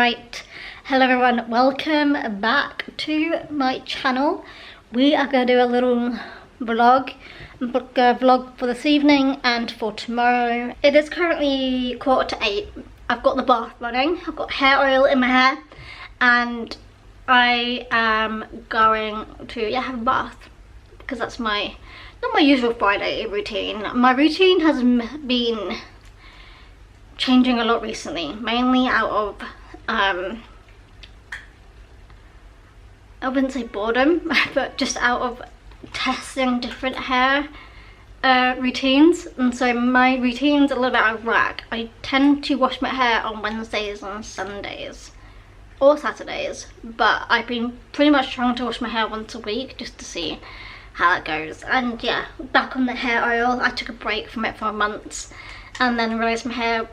Right, hello everyone, welcome back to my channel. We are going to do a little vlog for this evening and for tomorrow. It is currently 7:45. I've got the bath running, I've got hair oil in my hair, and I am going to have a bath because that's not my usual Friday routine. My routine has been changing a lot recently, mainly out of I wouldn't say boredom, but just out of testing different hair routines. And so my routine's a little bit out of whack. I tend to wash my hair on Wednesdays and Sundays or Saturdays, but I've been pretty much trying to wash my hair once a week just to see how that goes. And yeah, back on the hair oil. I took a break from it for months and then realised my hair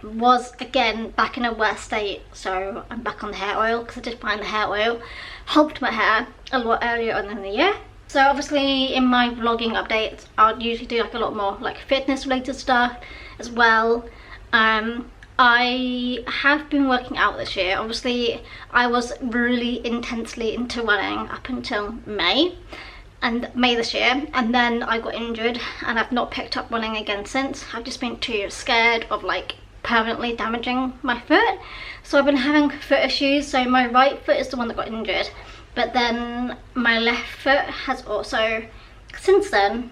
was again back in a worse state, so I'm back on the hair oil because I did find the hair oil helped my hair a lot earlier on in the year. So obviously in my vlogging updates I'll usually do like a lot more like fitness related stuff as well. I have been working out this year. Obviously I was really intensely into running up until May this year, and then I got injured and I've not picked up running again since. I've just been too scared of like permanently damaging my foot, so I've been having foot issues. So my right foot is the one that got injured, but then my left foot has also, since then,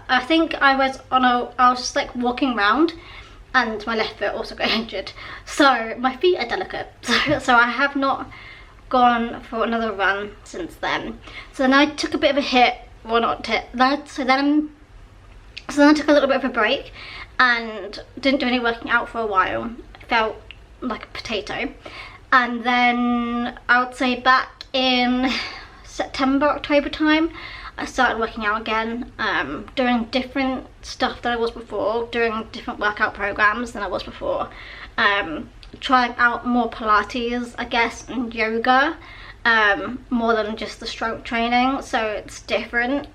I think I was just like walking around and my left foot also got injured. So my feet are delicate, so I have not gone for another run since then. So then I took a bit of a hit, well not hit, so then I took a little bit of a break and didn't do any working out for a while. Felt like a potato. And then I would say back in September, October time, I started working out again, doing different stuff than I was before, doing different workout programs than I was before, trying out more Pilates, I guess, and yoga, more than just the stroke training, so it's different.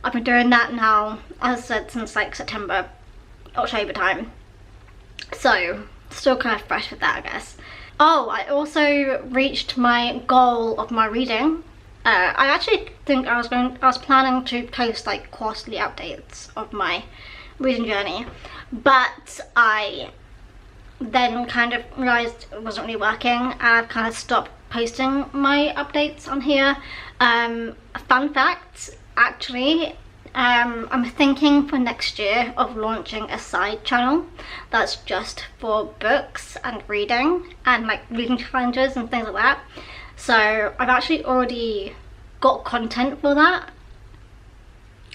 I've been doing that now, as I said, since like September, October time. So still kind of fresh with that, I guess. Oh, I also reached my goal of my reading. I actually think I was planning to post like quarterly updates of my reading journey, but I then kind of realised it wasn't really working and I've kind of stopped posting my updates on here. Fun fact, actually, I'm thinking for next year of launching a side channel that's just for books and reading and like reading challenges and things like that. So I've actually already got content for that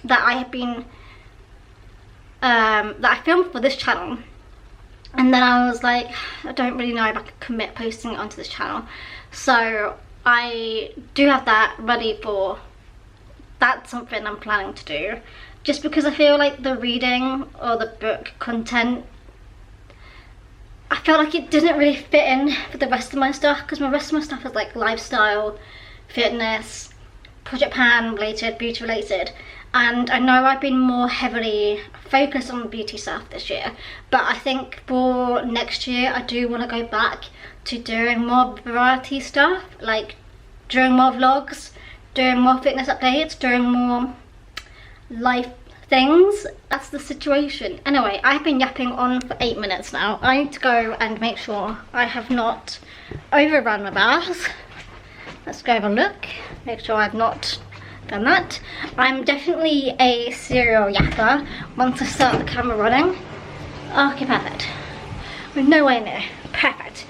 I have been that I filmed for this channel, and then I was like, I don't really know if I could commit posting it onto this channel. So I do have that ready for, that's something I'm planning to do, just because I feel like the reading or the book content, I felt like it didn't really fit in with the rest of my stuff, because my rest of my stuff is like lifestyle, fitness, Project Pan related, beauty related, and I know I've been more heavily focused on beauty stuff this year, but I think for next year I do want to go back to doing more variety stuff, like doing more vlogs, doing more fitness updates, doing more life things. That's the situation. Anyway, I've been yapping on for 8 minutes now. I need to go and make sure I have not overrun my bath. Let's go have a look, make sure I've not done that. I'm definitely a serial yapper once I start the camera running. Okay, perfect. We're nowhere near. Perfect.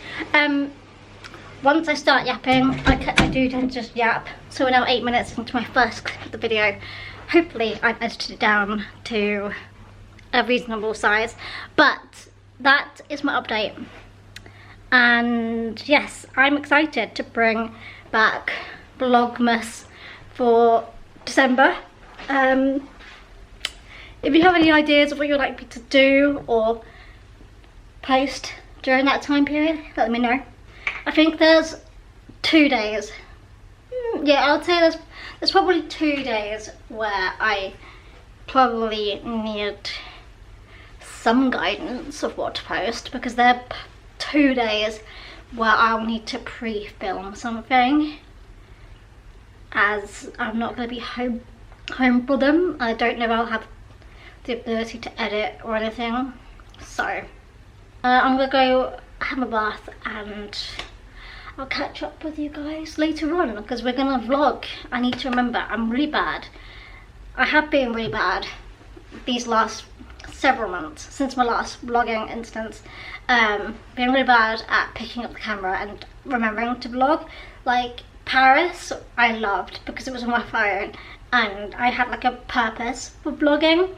Once I start yapping, I do tend to just yap. So we're now 8 minutes into my first clip of the video. Hopefully I've edited it down to a reasonable size. But that is my update. And yes, I'm excited to bring back Vlogmas for December. If you have any ideas of what you'd like me to do or post during that time period, let me know. I think there's 2 days. Yeah, I'll say there's probably 2 days where I probably need some guidance of what to post, because they're 2 days where I'll need to pre-film something, as I'm not going to be home for them. I don't know if I'll have the ability to edit or anything, so I'm gonna go have a bath and I'll catch up with you guys later on, because we're gonna vlog. I need to remember, I'm really bad. I have been really bad these last several months since my last vlogging instance. Been really bad at picking up the camera and remembering to vlog. Like Paris, I loved because it was on my phone and I had like a purpose for vlogging.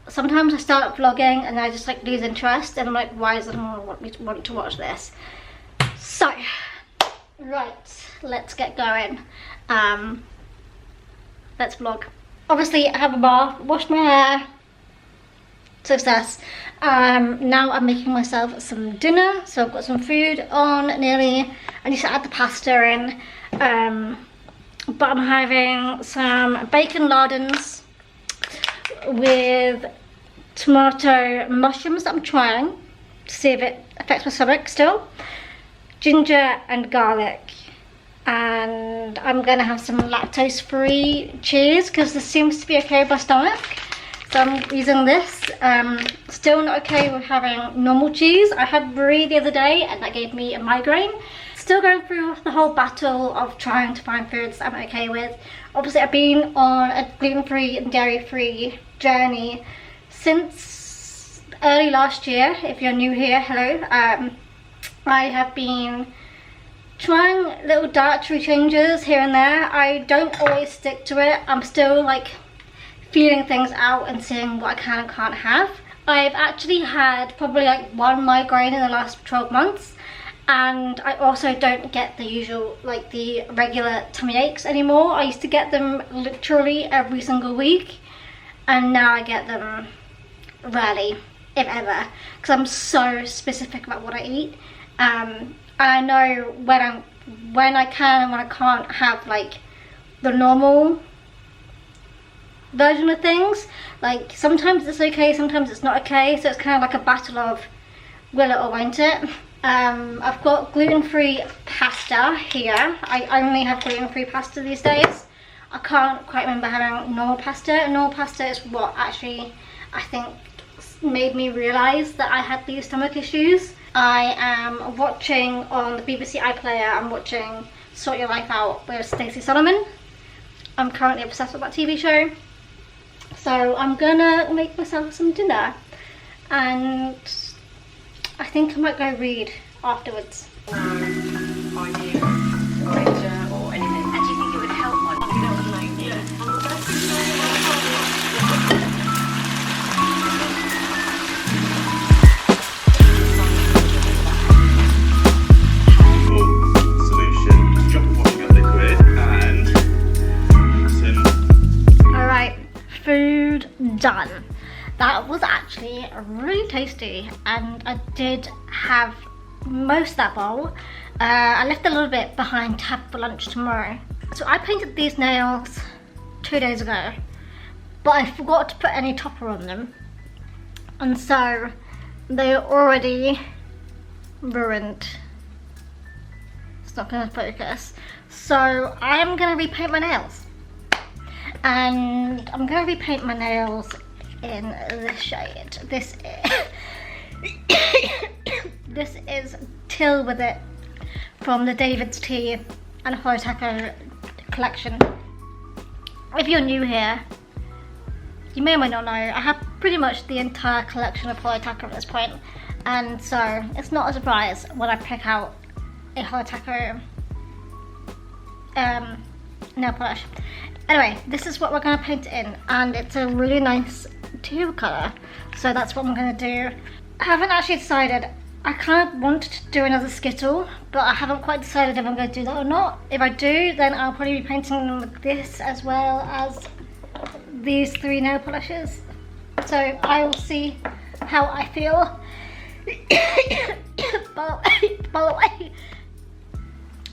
Sometimes I start vlogging and I just like lose interest and I'm like, why does anyone want to watch this? So, right, let's get going. Let's vlog. Obviously I have a bath, washed my hair, success. Now I'm making myself some dinner, so I've got some food on nearly. I need to add the pasta in, but I'm having some bacon lardons with tomato mushrooms that I'm trying to see if it affects my stomach still, ginger and garlic, and I'm gonna have some lactose-free cheese because this seems to be okay with my stomach, so I'm using this. Still not okay with having normal cheese. I had brie the other day and that gave me a migraine. Still going through the whole battle of trying to find foods that I'm okay with. Obviously I've been on a gluten-free and dairy-free journey since early last year. If you're new here, hello. I have been trying little dietary changes here and there. I don't always stick to it. I'm still like feeling things out and seeing what I can and can't have. I've actually had probably like 1 migraine in the last 12 months. And I also don't get the usual, like the regular tummy aches anymore. I used to get them literally every single week, and now I get them rarely, if ever, because I'm so specific about what I eat. And I know when I can and when I can't have like the normal version of things. Like sometimes it's okay, sometimes it's not okay, so it's kind of like a battle of will it or won't it. I've got gluten-free pasta here. I only have gluten-free pasta these days. I can't quite remember having normal pasta. Normal pasta is what actually I think made me realise that I had these stomach issues. I am watching on the BBC iPlayer, I'm watching Sort Your Life Out with Stacey Solomon. I'm currently obsessed with that TV show. So I'm gonna make myself some dinner and I think I might go read afterwards. Idea or picture or anything. And do you think it would help one? You know what I mean? Yeah. Solution. Just drop the washing up liquid and Alright, food done. That was actually really tasty and I did have most of that bowl. I left a little bit behind to have for lunch tomorrow. So I painted these nails 2 days ago, but I forgot to put any topper on them. And so they're already ruined. It's not gonna focus. So I'm gonna repaint my nails. And I'm gonna repaint my nails in this shade. This is Till With It from the David's Tea and Horitako collection. If you're new here, you may or may not know, I have pretty much the entire collection of Horitako at this point, and so it's not a surprise when I pick out a Horitako nail polish. Anyway, this is what we're going to paint it in, and it's a really nice teal colour, so that's what I'm going to do. I haven't actually decided. I kind of want to do another Skittle, but I haven't quite decided if I'm going to do that or not. If I do, then I'll probably be painting them with this as well as these 3 nail polishes. So I will see how I feel.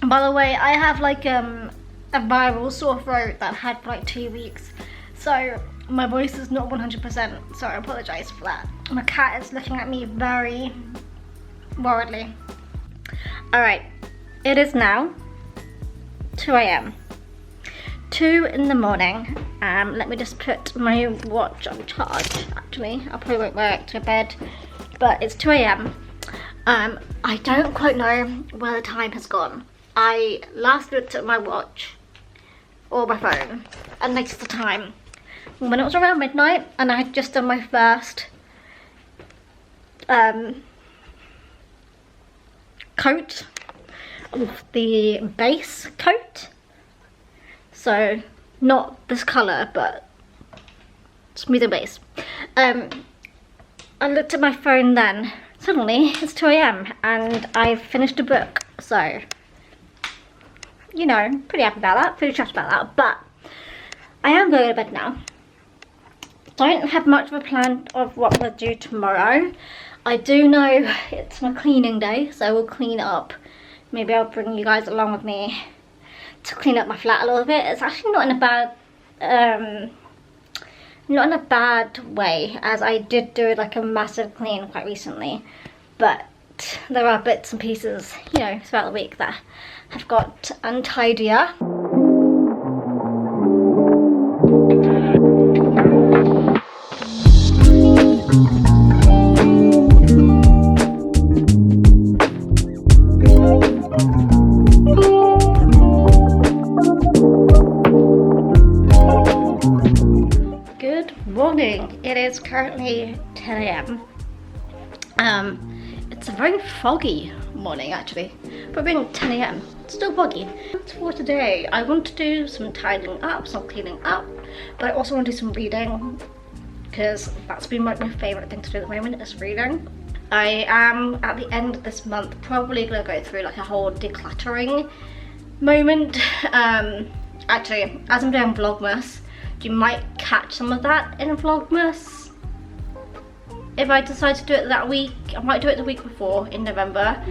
By the way, I have like a viral sore throat that I've had for like 2 weeks, so my voice is not 100%, so I apologise for that. My cat is looking at me very worriedly. Alright, it is now 2 a.m. 2 in the morning. Let me just put my watch on charge. Actually, I probably won't wear it to bed, but it's 2 a.m. I don't quite know where the time has gone. I last looked at my watch or my phone and noticed the time when it was around midnight, and I had just done my first coat of the base coat. So not this colour, but smoother base. I looked at my phone then. Suddenly it's 2 a.m. and I've finished a book. So, you know, pretty happy about that, pretty chuffed about that. But I am going to bed now. Don't have much of a plan of what I'm going to do tomorrow. I do know it's my cleaning day, so we'll clean up. Maybe I'll bring you guys along with me to clean up my flat a little bit. It's actually not in a bad way, as I did do like a massive clean quite recently. But there are bits and pieces, you know, throughout the week that have got untidier. It is currently 10 a.m. It's a very foggy morning actually, but being 10 a.m. it's still foggy. For today, I want to do some tidying up, some cleaning up, but I also want to do some reading, because that's been like my favourite thing to do at the moment, is reading. I am at the end of this month probably going to go through like a whole decluttering moment. Actually, as I'm doing Vlogmas, you might catch some of that in Vlogmas. If I decide to do it that week, I might do it the week before in November.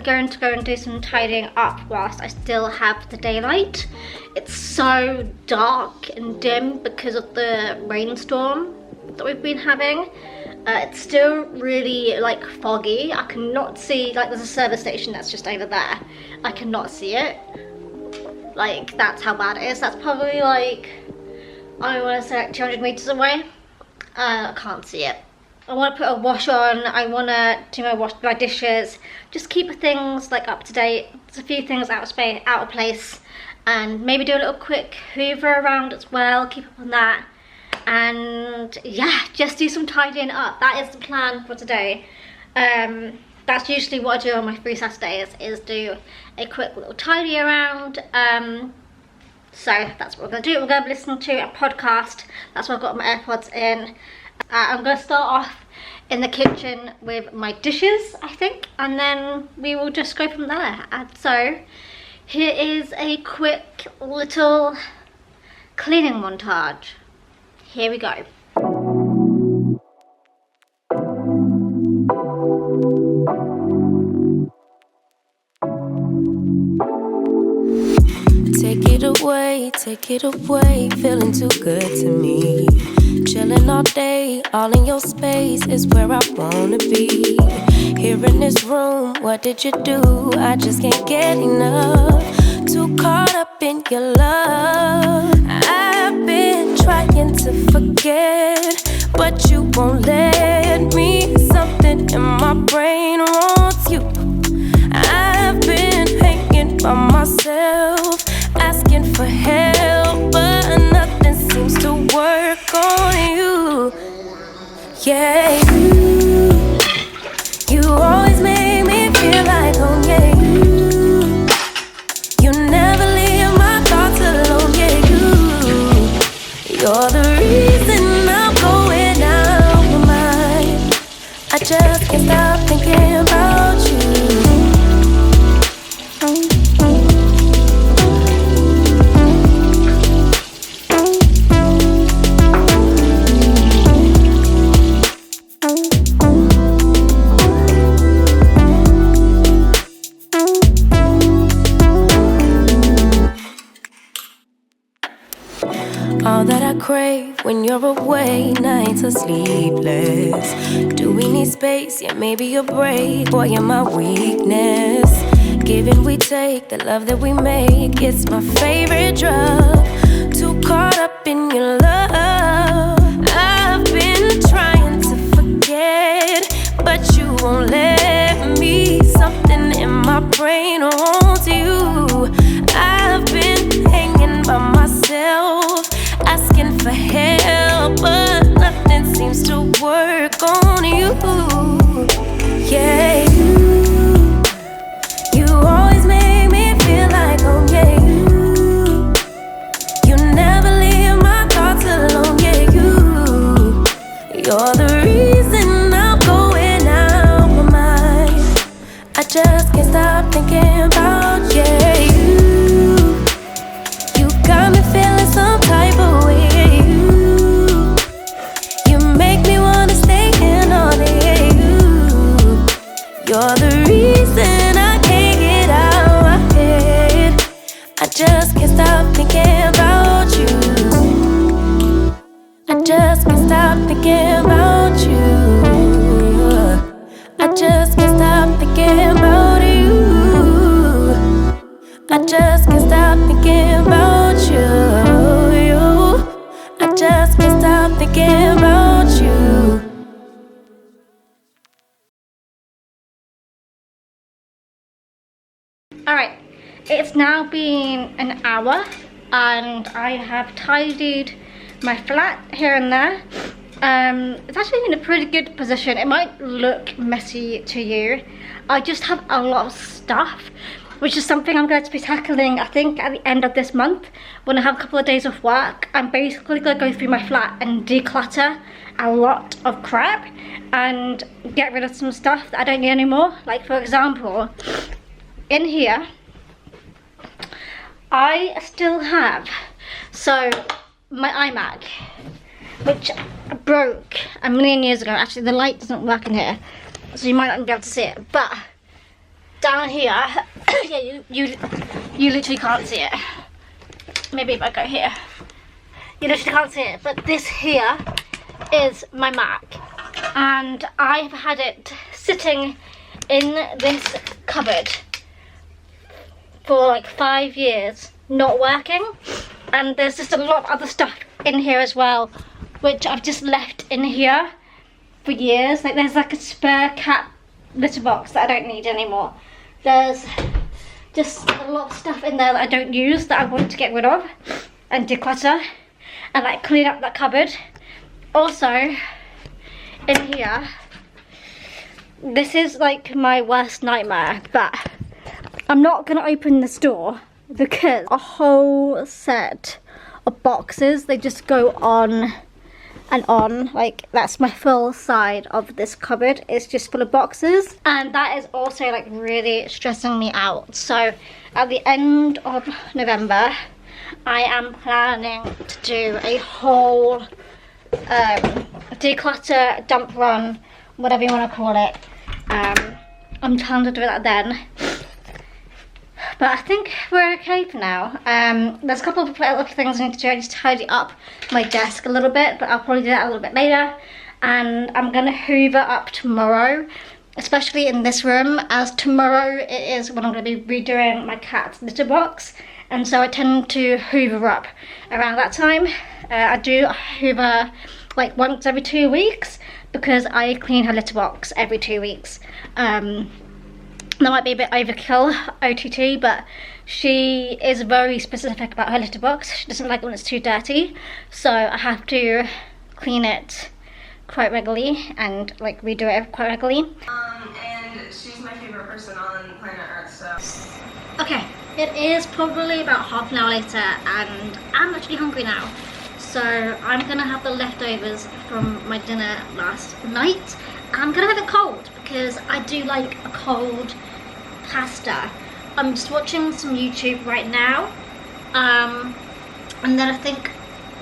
Going to go and do some tidying up whilst I still have the daylight. It's so dark and dim because of the rainstorm that we've been having. It's still really like foggy. I cannot see, like there's a service station that's just over there. I cannot see it. Like that's how bad it is. That's probably like, I want to say like 200 meters away. I can't see it. I want to put a wash on, I want to do my dishes, just keep things like up to date. There's a few things out of place, and maybe do a little quick hoover around as well, keep up on that. And yeah, just do some tidying up. That is the plan for today. That's usually what I do on my free Saturdays, is do a quick little tidy around. So that's what we're going to do. We're going to listen to a podcast. That's why I've got my AirPods in. I'm going to start off in the kitchen with my dishes, I think, and then we will just go from there. And so here is a quick little cleaning montage. Here we go. Take it away, feeling too good to me. Chilling all day, all in your space is where I wanna be. Here in this room, what did you do? I just can't get enough. Too caught up in your love. I've been trying to to forget, but you won't let me. Something in my brain wants you. I've been hanging by myself, asking for help, but nothing seems to work on you. Yeah, you always make me feel like home. Yeah, you never leave my thoughts alone. Yeah, you're the reason I'm going out of my mind. I just can't stop thinking about you. All that I crave when you're away, nights are sleepless. Do we need space? Yeah, maybe a break. Boy, you're my weakness. Give and we take, the love that we make, it's my favorite drug. Too caught up in your love. I've been trying to forget, but you won't let me. Something in my brain wants you. I've been hanging by myself, asking for help, but nothing seems to work on you. Yeah, you always make me feel like home. Yeah, you never leave my thoughts alone. Yeah, you're the reason I'm going out my mind. I just can't stop thinking about you. You got me feeling some type of way. You make me wanna stay in all day. You're the reason I can't get out my head. I just can't stop thinking about you. I just can't stop thinking about you. I just can't stop thinking about you. I just can't stop thinking about you. I just can't stop thinking about you. Alright, it's now been an hour and I have tidied my flat here and there. It's actually in a pretty good position. It might look messy to you. I just have a lot of stuff, which is something I'm going to be tackling, I think, at the end of this month when I have a couple of days of work. I'm basically going to go through my flat and declutter a lot of crap and get rid of some stuff that I don't need anymore. Like, for example, in here I still have my iMac, which broke a million years ago. Actually, the light doesn't work in here, so you might not be able to see it, but down here yeah, you literally can't see it. Maybe if I go here, you literally can't see it, but this here is my Mac, and I've had it sitting in this cupboard for like 5 years, not working. And there's just a lot of other stuff in here as well, which I've just left in here for years. Like, there's like a spare cat litter box that I don't need anymore. There's just a lot of stuff in there that I don't use that I want to get rid of and declutter and like clean up that cupboard. Also, in here, this is like my worst nightmare, but I'm not gonna open this door because a whole set of boxes, they just go on and on. Like, that's my full side of this cupboard, it's just full of boxes, and that is also like really stressing me out. So at the end of November I am planning to do a whole declutter, dump run, whatever you want to call it. I'm planning to do that then. But I think we're okay for now. There's a couple of other things I need to do. I need to tidy up my desk a little bit, but I'll probably do that a little bit later. And I'm gonna hoover up tomorrow, especially in this room, as tomorrow it is when I'm gonna be redoing my cat's litter box and so I tend to hoover up around that time. I do hoover like once every 2 weeks because I clean her litter box every 2 weeks. That might be a bit overkill, OTT, but she is very specific about her litter box. She doesn't like it when it's too dirty, so I have to clean it quite regularly and like redo it quite regularly. And she's my favorite person on planet Earth, so. Okay, it is probably about half an hour later and I'm actually hungry now. So I'm gonna have the leftovers from my dinner last night. I'm gonna have it cold because I do like a cold pasta. I'm just watching some YouTube right now, and then I think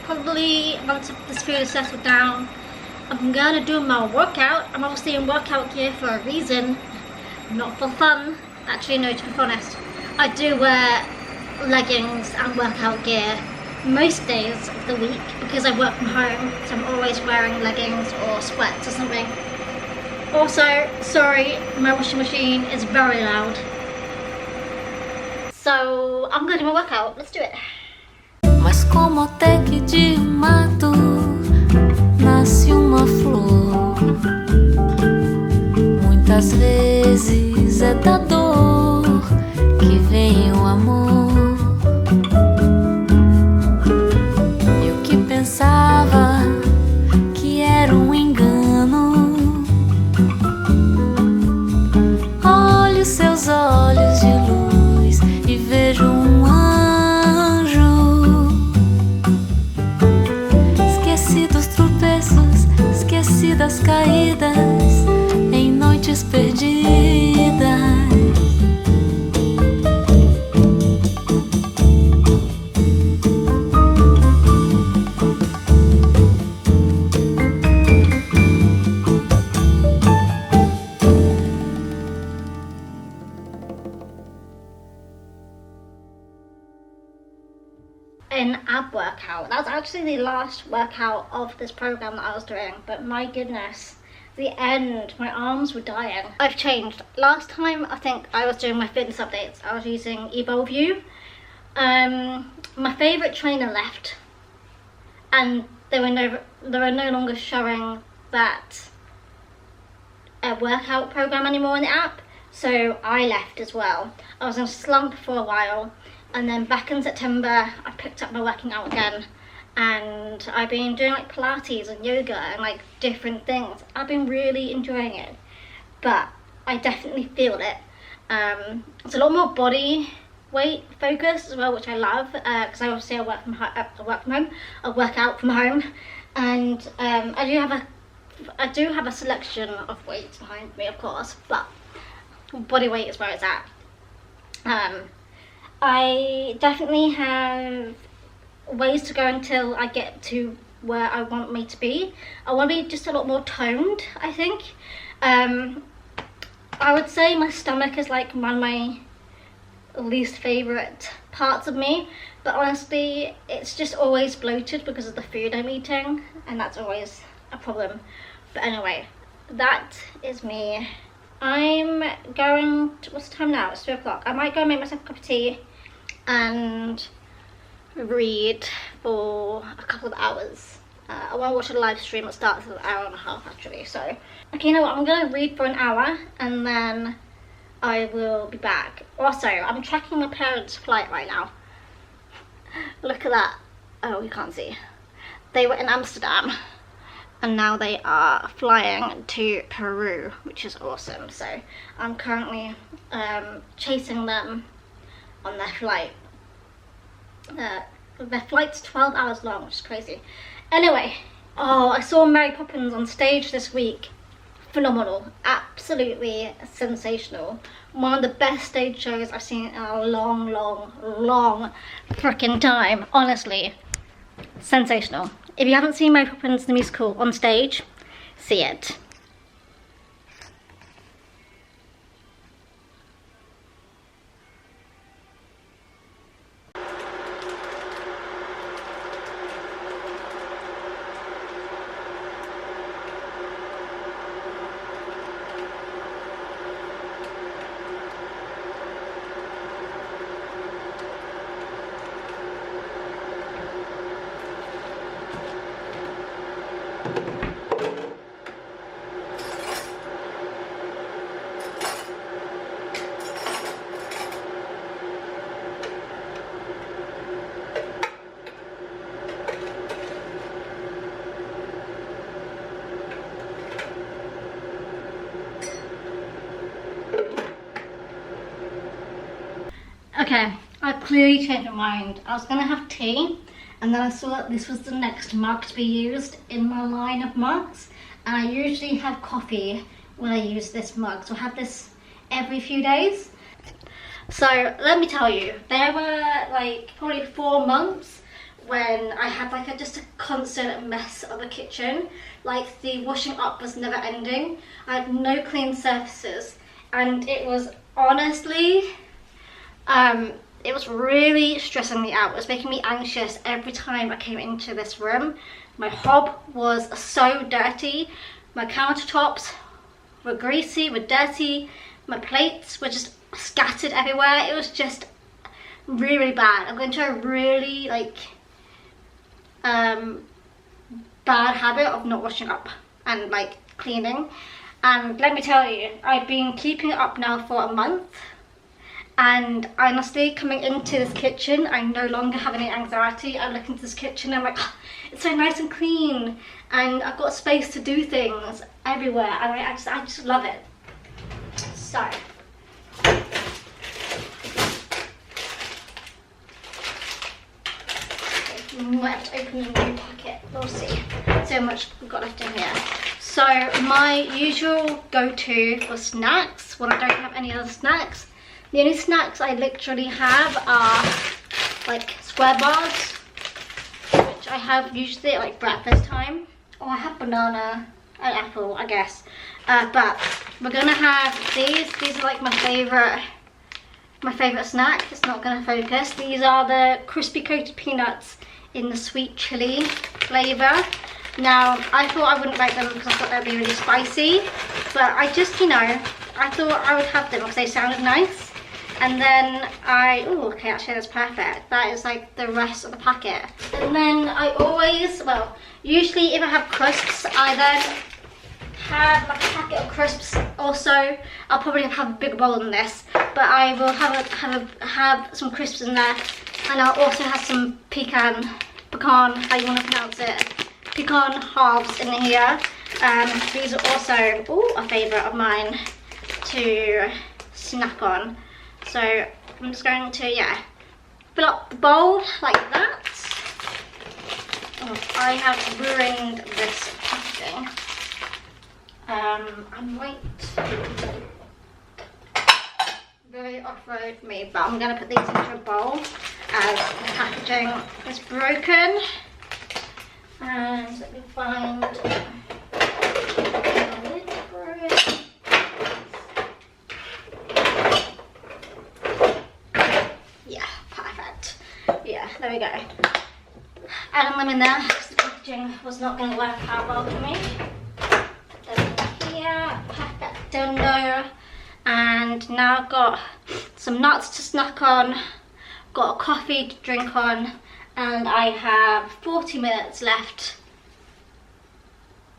probably once this food is settled down, I'm gonna do my workout. I'm obviously in workout gear for a reason, not for fun. Actually, no, to be honest, I do wear leggings and workout gear most days of the week because I work from home, so I'm always wearing leggings or sweats or something. Also, sorry, my washing machine is very loud. So I'm gonna do my workout. Let's do it. Mas como até que de mato nasce uma flor, muitas vezes é da dor que vem o amor. Eu que pensava que era engano, olho seus olhos de luz e vejo anjo. Esqueci dos tropeços, esqueci das caídas em noites perdidas. An ab workout. That was actually the last workout of this program that I was doing, but my goodness, the end, my arms were dying. I've changed. Last time I think I was doing my fitness updates, I was using EvolveU. My favourite trainer left and they were no longer showing that workout program anymore in the app, so I left as well. I was in a slump for a while, and then back in September I picked up my working out again, and I've been doing like Pilates and yoga and like different things. I've been really enjoying it, but I definitely feel it. It's a lot more body weight focused as well, which I love, because I obviously I work out from home, and I do have a selection of weights behind me, of course, but body weight is where it's at. I definitely have ways to go until I get to where I want me to be. I want to be just a lot more toned, I think. I would say my stomach is like one of my least favourite parts of me, but honestly it's just always bloated because of the food I'm eating, and that's always a problem. But anyway, that is me. I'm going to, what's the time now? It's 2 o'clock. I might go make myself a cup of tea and read for a couple of hours. I want to watch a live stream that starts in an hour and a half actually, so okay, you know what, I'm going to read for an hour and then I will be back. Also, I'm tracking my parents' flight right now. Look at that. Oh, you can't see. They were in Amsterdam and now they are flying to Peru, which is awesome. So I'm currently chasing them on their flight. Their flight's 12 hours long, which is crazy. Anyway, oh, I saw Mary Poppins on stage this week. Phenomenal, absolutely sensational. One of the best stage shows I've seen in a long freaking time. Honestly, sensational. If you haven't seen Mary Poppins the musical on stage, see it. Okay, I clearly changed my mind. I was gonna have tea, and then I saw that this was the next mug to be used in my line of mugs. And I usually have coffee when I use this mug, so I have this every few days. So let me tell you, there were like probably 4 months when I had like just a constant mess of the kitchen. Like the washing up was never ending. I had no clean surfaces, and it was honestly, it was really stressing me out. It was making me anxious every time I came into this room. My hob was so dirty. My countertops were greasy, were dirty. My plates were just scattered everywhere. It was just really, really bad. I'm going to a really bad habit of not washing up and like cleaning. And let me tell you, I've been keeping it up now for a month. And honestly, coming into this kitchen, I no longer have any anxiety. I look into this kitchen and I'm like, oh, it's so nice and clean, and I've got space to do things everywhere, and I just love it. So, I might have to open a new packet. We'll see. So much we've got left in here. So my usual go-to for snacks when I don't have any other snacks. The only snacks I literally have are like square bars, which I have usually at like breakfast time. Or I have banana and apple, I guess. But we're gonna have these. These are like my favorite snack. It's not gonna focus. These are the crispy coated peanuts in the sweet chili flavor. Now, I thought I wouldn't like them because I thought they'd be really spicy, but I just, you know, I thought I would have them because they sounded nice. And then oh, okay, actually that's perfect. That is like the rest of the packet. And then I always, well, usually if I have crisps, I then have like a packet of crisps also. I'll probably have a bigger bowl than this, but I will have some crisps in there. And I'll also have some pecan, how you want to pronounce it, pecan halves in here. These are also a favourite of mine to snack on. So I'm just going to, fill up the bowl like that. Oh, I have ruined this packaging. I might, very off-road for me, but I'm going to put these into a bowl as the packaging is broken. And let me find a lid for it. Yeah, perfect. Yeah, there we go. Adding them in there because the packaging was not going to work out well for me. Put them in here, perfecto. And now I've got some nuts to snack on, got a coffee to drink on, and I have 40 minutes left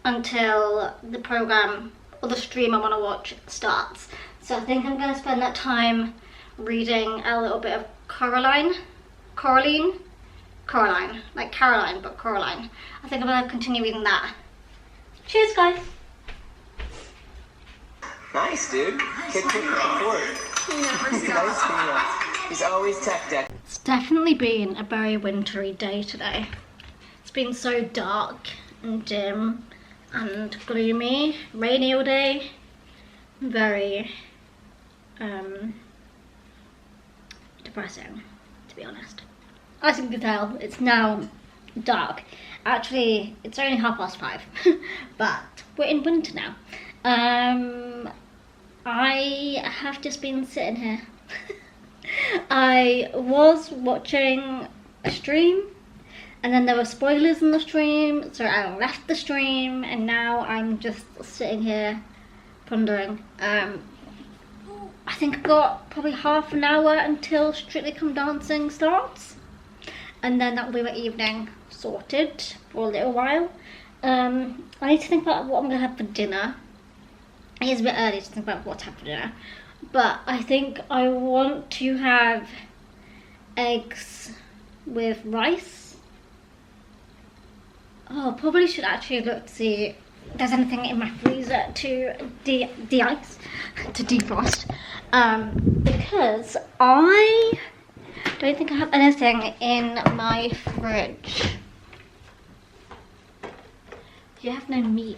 until the program or the stream I want to watch starts. So I think I'm going to spend that time reading a little bit of Coraline, like Caroline, but Coraline. I think I'm going to continue reading that. Cheers, guys. Nice, dude. Kid took the support. Nice. He's always tech deck. It's definitely been a very wintry day today. It's been so dark and dim and gloomy, rainy all day. Very depressing, to be honest. As you can tell, it's now dark. Actually, it's only 5:30, but we're in winter now. I have just been sitting here. I was watching a stream, and then there were spoilers in the stream, so I left the stream, and now I'm just sitting here pondering. I think I've got probably half an hour until Strictly Come Dancing starts, and then that will be my evening sorted for a little while. I need to think about what I'm gonna have for dinner. It is a bit early to think about what to have for dinner, but I think I want to have eggs with rice. Oh, probably should actually look to see if there's anything in my freezer to de-ice, to defrost, because I don't think I have anything in my fridge. You have no meat.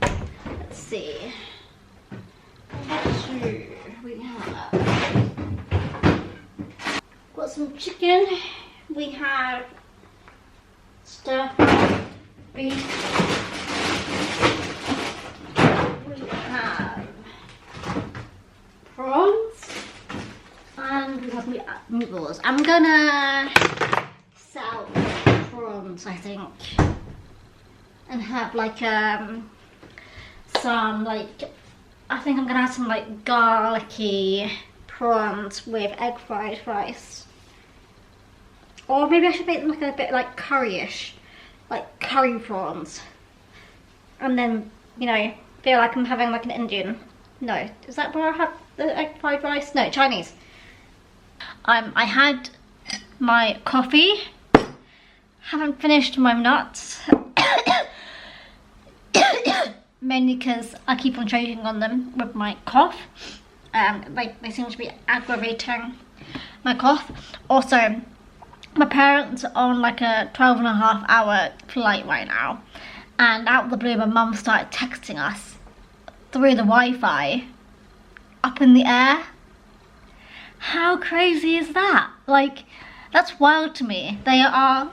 Let's see. What do we have? Got some chicken. We have stir-fried beef. We have prawns. And we have meatballs. I'm gonna sell prawns, I think. And have like some like, I think I'm gonna have some like garlicky prawns with egg fried rice. Or maybe I should make them like a bit like curry-ish, like curry prawns. And then, you know, feel like I'm having like an Indian. No, is that where I have the egg fried rice? No, Chinese. I had my coffee. Haven't finished my nuts. Mainly because I keep on choking on them with my cough. They seem to be aggravating my cough. Also, my parents are on like a 12.5-hour flight right now, and out of the blue my mum started texting us through the Wi-Fi up in the air. How crazy is that? Like, that's wild to me. They are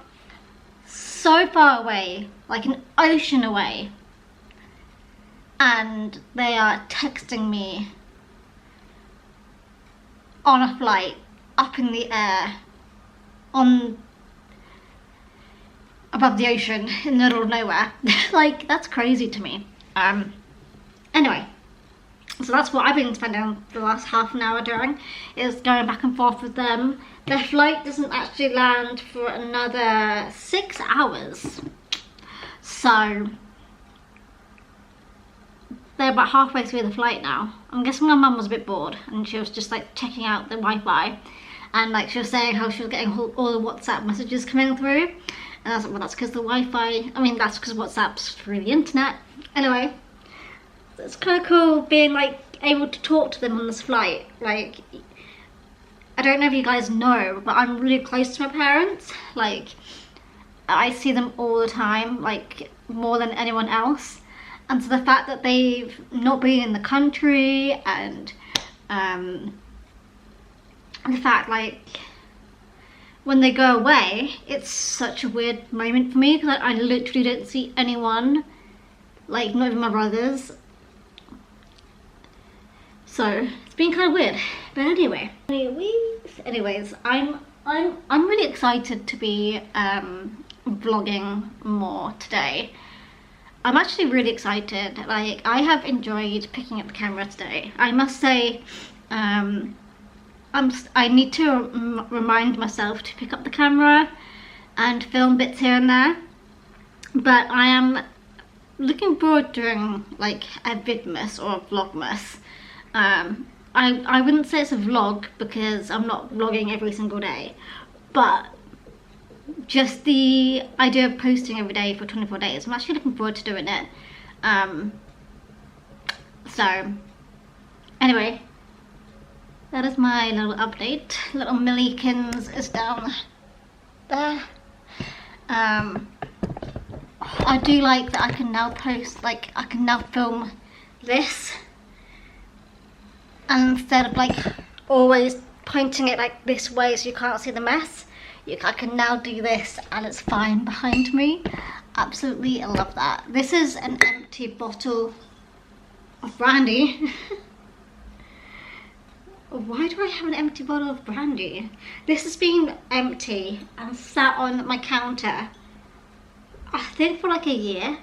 so far away, like an ocean away, and they are texting me on a flight up in the air on above the ocean in the middle of nowhere. Like, that's crazy to me. Anyway, so that's what I've been spending the last half an hour doing, is going back and forth with them. Their flight doesn't actually land for another 6 hours, so they're about halfway through the flight now. I'm guessing my mum was a bit bored and she was just like checking out the Wi-Fi, and like she was saying how she was getting all the WhatsApp messages coming through, and I was like, well, that's because the Wi-Fi, I mean, that's because WhatsApp's through the internet. Anyway, it's kind of cool being like able to talk to them on this flight. Like, I don't know if you guys know, but I'm really close to my parents. Like, I see them all the time, like more than anyone else. And so the fact that they've not been in the country, and the fact like when they go away, it's such a weird moment for me, because I literally don't see anyone, like not even my brothers. So it's been kind of weird. But anyways, I'm really excited to be vlogging more today. I'm actually really excited. Like, I have enjoyed picking up the camera today. I must say, I need to remind myself to pick up the camera and film bits here and there. But I am looking forward to doing like a vidmas or a vlogmas. I wouldn't say it's a vlog because I'm not vlogging every single day, but just the idea of posting every day for 24 days, I'm actually looking forward to doing it. So anyway, that is my little update. Little Millykins is down there. I do like that I can now post, like I can now film this, and instead of like always pointing it like this way so you can't see the mess, I can now do this and it's fine behind me. Absolutely love that. This is an empty bottle of brandy. Why do I have an empty bottle of brandy? This has been empty and sat on my counter, I think for like a year.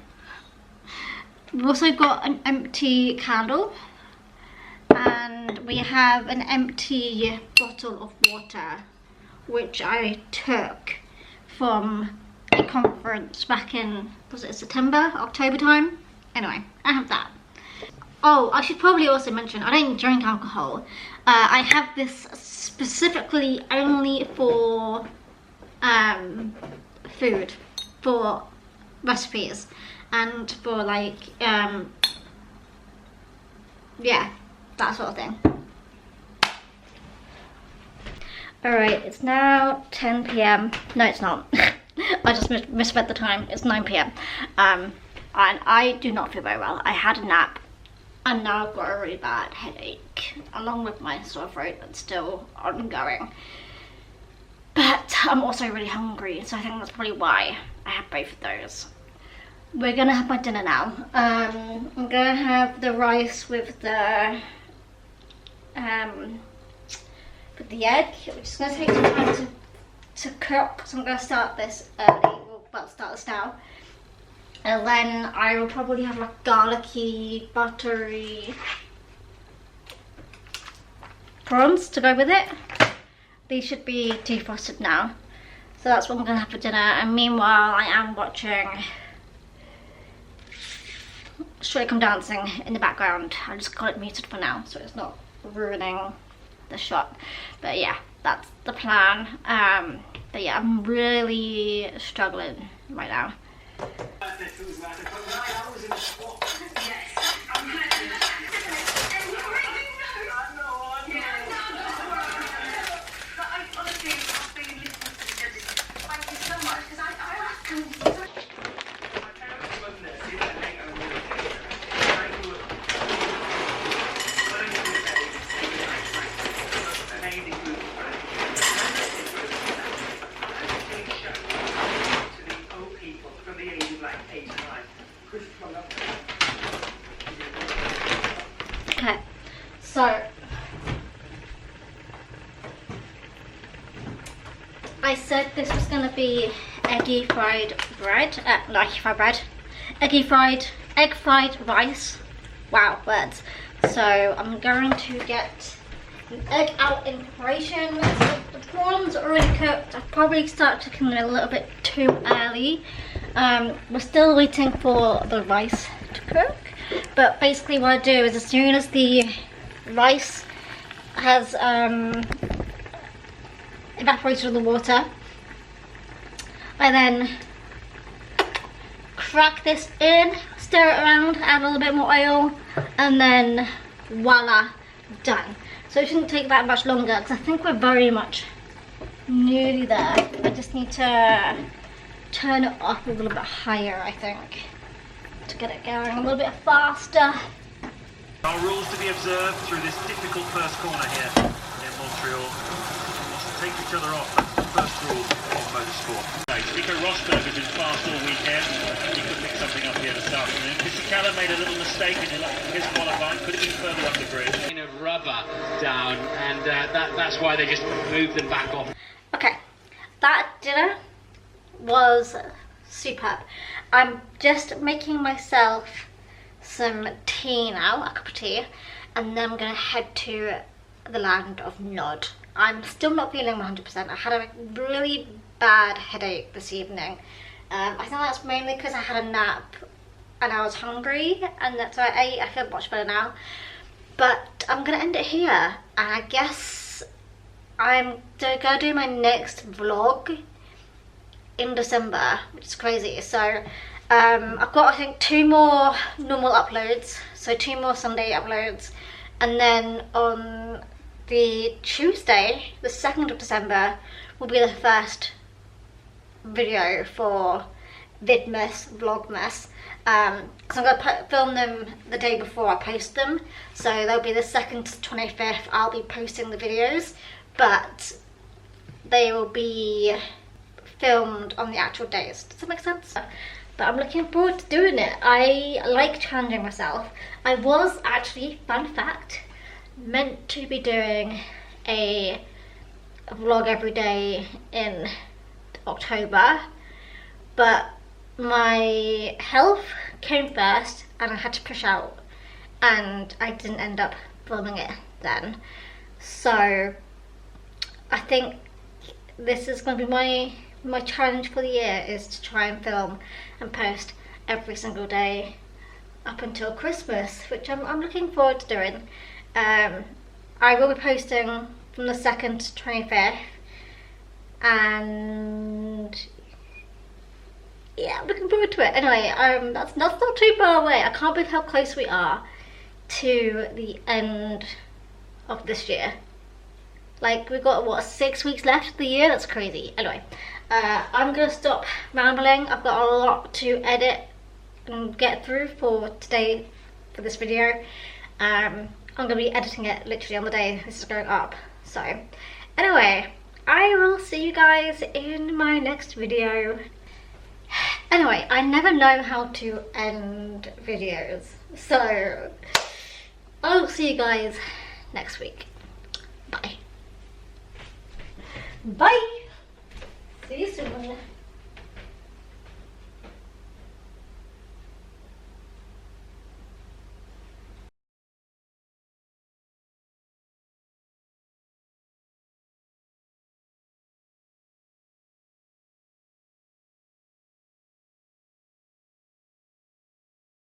We've also got an empty candle, and we have an empty bottle of water, which I took from a conference back in, was it September, October time? Anyway, I have that. Oh, I should probably also mention, I don't drink alcohol. I have this specifically only for food, for recipes, and for like, yeah, that sort of thing. Alright, it's now 10 p.m. No, it's not. I just misread the time. It's 9 p.m. And I do not feel very well. I had a nap, and now I've got a really bad headache, along with my sore throat that's still ongoing. But I'm also really hungry, so I think that's probably why I have both of those. We're gonna have my dinner now. I'm gonna have the rice with the egg, which is gonna take some time to cook. So I'm gonna start this early. Well, start this now. And then I will probably have like garlicky, buttery prawns to go with it. These should be defrosted now. So that's what I'm gonna have for dinner. And meanwhile, I am watching Straight Come Dancing in the background. I just got it muted for now, so it's not ruining the shot. But yeah, that's the plan. But yeah, I'm really struggling right now. Okay, so I said this was going to be egg fried rice. Wow, words. So I'm going to get an egg out in preparation. The prawns are already cooked. I probably started cooking them a little bit too early. We're still waiting for the rice to cook. But basically what I do is, as soon as the rice has evaporated all the water, I then crack this in, stir it around, add a little bit more oil, and then voila, done. So it shouldn't take that much longer, because I think we're very much nearly there. I just need to turn it up a little bit higher, I think, to get it going a little bit faster. Our rules to be observed through this difficult first corner here in Montreal. Must take each other off. That's the first rule of motorsport. Nico Rosberg has been fast all weekend. He could pick something up here this afternoon. Fisichella made a little mistake in his qualifying. Could have been further up the grid. Kind of rubber down, and that's why they just moved them back off. Okay, that dinner was superb. I'm just making myself some tea now, a cup of tea, and then I'm gonna head to the land of Nod. I'm still not feeling 100%. I had a really bad headache this evening. I think that's mainly because I had a nap and I was hungry, and that's why I ate. I feel much better now. But I'm gonna end it here, and I guess I'm gonna do my next vlog in December, which is crazy. So I've got, I think, 2 more normal uploads, so 2 more Sunday uploads, and then on the Tuesday, the 2nd of December, will be the first video for Vidmas, Vlogmas, because I'm going to film them the day before I post them, so they'll be the 2nd to 25th. I'll be posting the videos, but they will be filmed on the actual days. Does that make sense? But I'm looking forward to doing it. I like challenging myself. I was actually, fun fact, meant to be doing a vlog every day in October, but my health came first and I had to push out, and I didn't end up filming it then. So I think this is going to be my my challenge for the year is to try and film and post every single day up until Christmas, which I'm looking forward to doing. I will be posting from the 2nd to 25th, and yeah, I'm looking forward to it. Anyway, that's not too far away. I can't believe how close we are to the end of this year. Like, we've got, what, 6 weeks left of the year? That's crazy. Anyway, I'm gonna stop rambling. I've got a lot to edit and get through for today, for this video. I'm gonna be editing it literally on the day this is going up. So, anyway, I will see you guys in my next video. Anyway, I never know how to end videos, so I'll see you guys next week. Bye. Bye. See you soon.